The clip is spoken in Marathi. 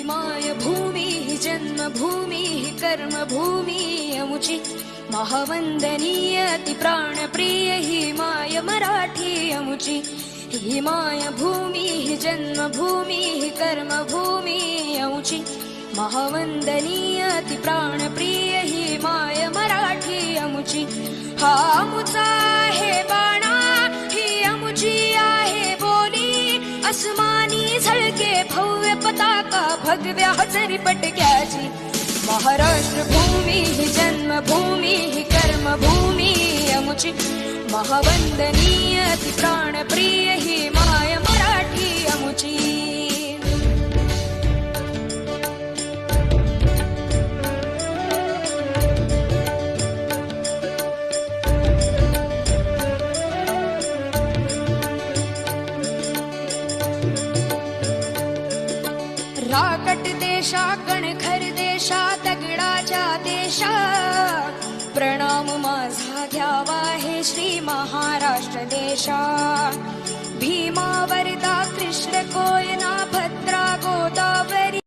माय भूमी ही जन्मभूमी ही कर्मभूमी अमुची महावंदनीय अति प्राणप्रिय ही माय मराठी अमुची ही माय भूमी ही जन्मभूमी ही कर्मभूमी अमुची महावंदनीय अति प्राणप्रिय ही माय मराठी अमुची हा अमुचा आहे बाणा ही अमुची आहे बोली अस्मानी झळके भव्य पताका भगव्या हजरी पटक्याची महाराष्ट्र भूमी ही जन्मभूमी ही कर्मभूमी अमुची महावंदनीय अति प्राणप्रिय ही माय मराठी अमुची राकट देशा कणखर देशा दगडाच्या देशा प्रणाम माझा घ्यावा हे श्री महाराष्ट्र देशा भीमा वरदा कृष्ण कोयना भद्रा गोदावरी